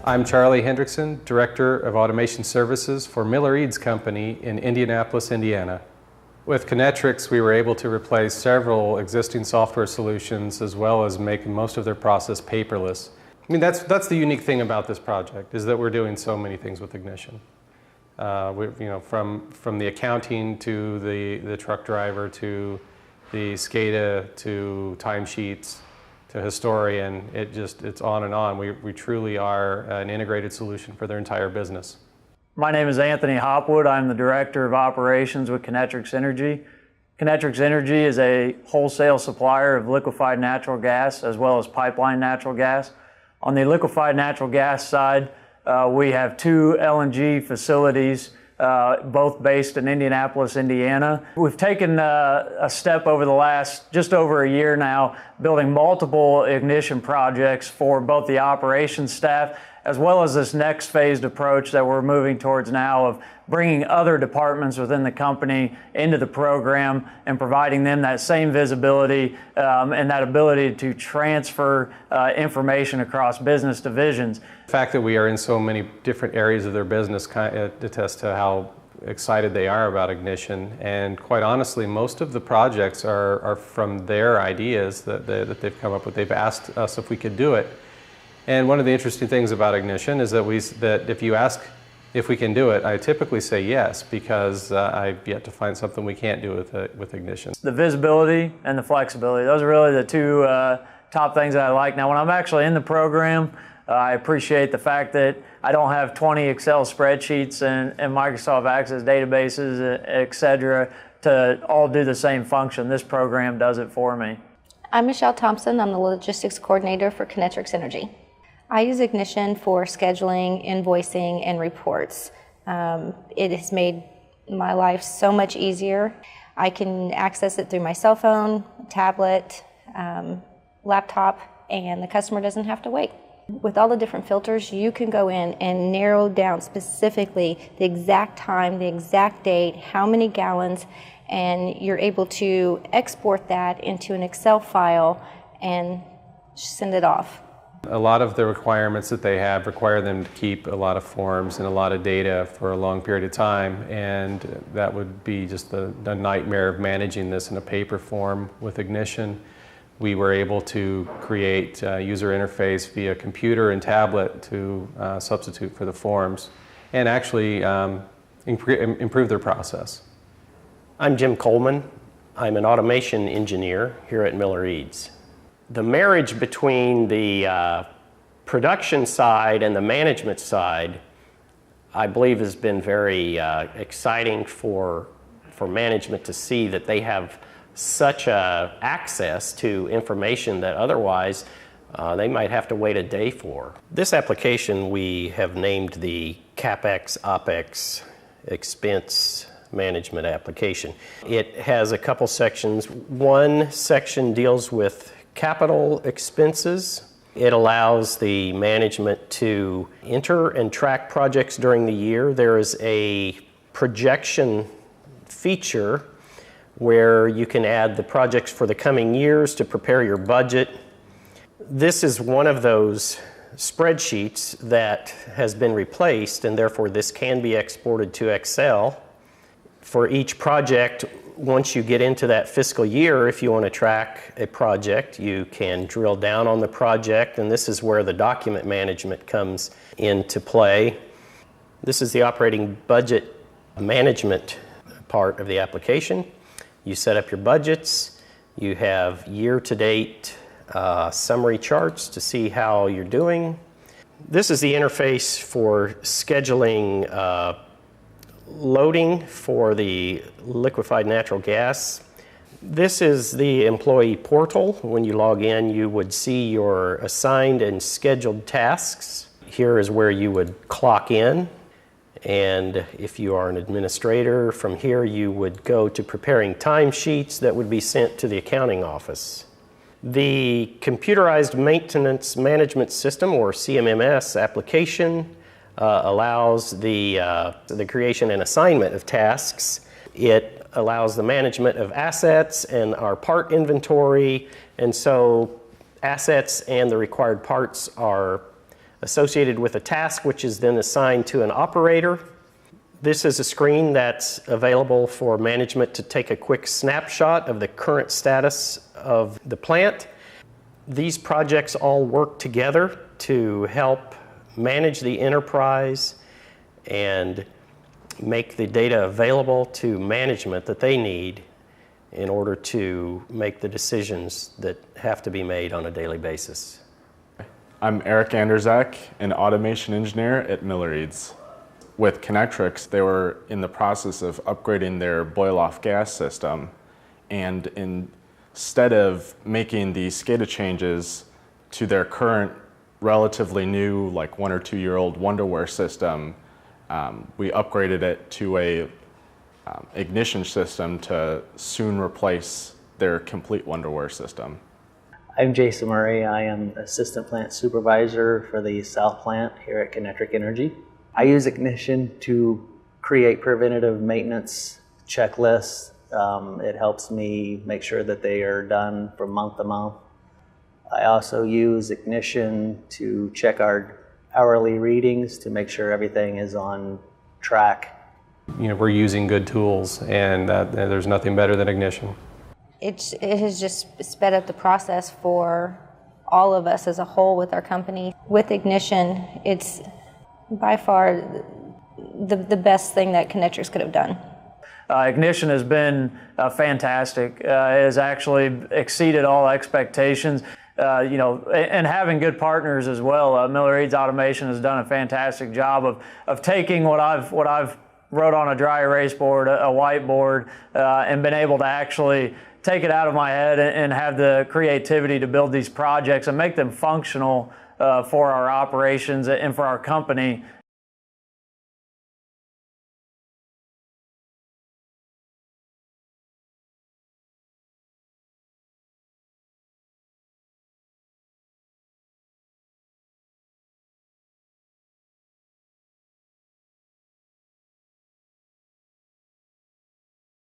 I'm Charlie Hendrickson, Director of Automation Services for Miller Eads Company in Indianapolis, Indiana. With Kinetrex, we were able to replace several existing software solutions as well as make most of their process paperless. I mean, that's the unique thing about this project, is that we're doing so many things with Ignition. From the accounting to the truck driver to the SCADA to timesheets to historian, it's on and on. We truly are an integrated solution for their entire business. My name is Anthony Hopwood. I'm the Director of Operations with Kinetrex Energy. Kinetrex Energy is a wholesale supplier of liquefied natural gas as well as pipeline natural gas. On the liquefied natural gas side, we have 2 LNG facilities, both based in Indianapolis, Indiana. We've taken a step over the last just over a year now, building multiple Ignition projects for both the operations staff as well as this next phased approach that we're moving towards now of bringing other departments within the company into the program and providing them that same visibility and that ability to transfer information across business divisions. The fact that we are in so many different areas of their business kind of attests to how excited they are about Ignition, and quite honestly, most of the projects are from their ideas that they've come up with. They've asked us if we could do it. And one of the interesting things about Ignition is that if you ask if we can do it, I typically say yes, because I've yet to find something we can't do with Ignition. The visibility and the flexibility, those are really the 2 top things that I like. Now, when I'm actually in the program, I appreciate the fact that I don't have 20 Excel spreadsheets and Microsoft Access databases, etc., to all do the same function. This program does it for me. I'm Michelle Thompson. I'm the Logistics Coordinator for Kinetrex Energy. I use Ignition for scheduling, invoicing, and reports. It has made my life so much easier. I can access it through my cell phone, tablet, laptop, and the customer doesn't have to wait. With all the different filters, you can go in and narrow down specifically the exact time, the exact date, how many gallons, and you're able to export that into an Excel file and send it off. A lot of the requirements that they have require them to keep a lot of forms and a lot of data for a long period of time, and that would be just the nightmare of managing this in a paper form. With Ignition, we were able to create a user interface via computer and tablet to substitute for the forms and actually improve their process. I'm Jim Coleman. I'm an automation engineer here at Miller Eads. The marriage between the production side and the management side, I believe, has been very exciting for management to see that they have such access to information that otherwise they might have to wait a day for. This application we have named the CapEx, OpEx, expense management application. It has a couple sections. One section deals with capital expenses. It allows the management to enter and track projects during the year. There is a projection feature where you can add the projects for the coming years to prepare your budget. This is one of those spreadsheets that has been replaced, and therefore this can be exported to Excel. For each project, once you get into that fiscal year, if you want to track a project, you can drill down on the project, and this is where the document management comes into play. This is the operating budget management part of the application. You set up your budgets. You have year-to-date summary charts to see how you're doing. This is the interface for scheduling loading for the liquefied natural gas. This is the employee portal. When you log in, you would see your assigned and scheduled tasks. Here is where you would clock in. And if you are an administrator, from here you would go to preparing timesheets that would be sent to the accounting office. The computerized maintenance management system, or CMMS application, allows the creation and assignment of tasks. It allows the management of assets and our part inventory, and so assets and the required parts are associated with a task which is then assigned to an operator. This is a screen that's available for management to take a quick snapshot of the current status of the plant. These projects all work together to help manage the enterprise and make the data available to management that they need in order to make the decisions that have to be made on a daily basis. I'm Eric Anderzak, an automation engineer at Miller Eads. With Kinetrex, they were in the process of upgrading their boil-off gas system, and instead of making the SCADA changes to their current relatively new, like 1 or 2 year old Wonderware system, we upgraded it to a ignition system to soon replace their complete Wonderware system. I'm Jason Murray. I am Assistant Plant Supervisor for the South Plant here at Kinetrex Energy. I use Ignition to create preventative maintenance checklists. It helps me make sure that they are done from month to month. I also use Ignition to check our hourly readings to make sure everything is on track. You know, we're using good tools, and there's nothing better than Ignition. It has just sped up the process for all of us as a whole with our company. With Ignition, it's by far the best thing that Kinetrex could have done. Ignition has been fantastic. It has actually exceeded all expectations. And having good partners as well. Miller Eads Automation has done a fantastic job of taking what I've wrote on a dry erase board, a whiteboard, and been able to actually take it out of my head and have the creativity to build these projects and make them functional for our operations and for our company